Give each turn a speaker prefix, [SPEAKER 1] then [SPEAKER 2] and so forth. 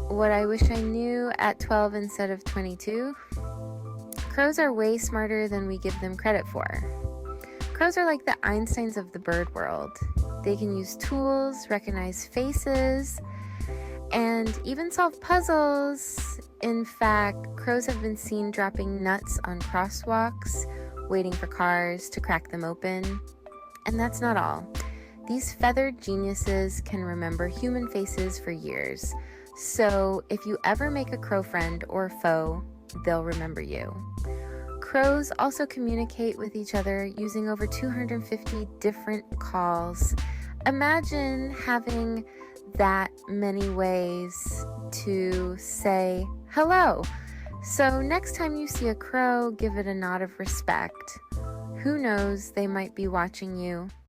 [SPEAKER 1] What I wish I knew at 12 instead of 22. Crows are way smarter than we give them credit for. Crows are like the Einsteins of the bird world. They can use tools, recognize faces, and even solve puzzles. In fact, crows have been seen dropping nuts on crosswalks, waiting for cars to crack them open. And that's not all. These feathered geniuses can remember human faces for years. So if you ever make a crow friend or foe, they'll remember you. Crows also communicate with each other using over 250 different calls. Imagine having that many ways to say hello. So next time you see a crow, give it a nod of respect. Who knows, they might be watching you.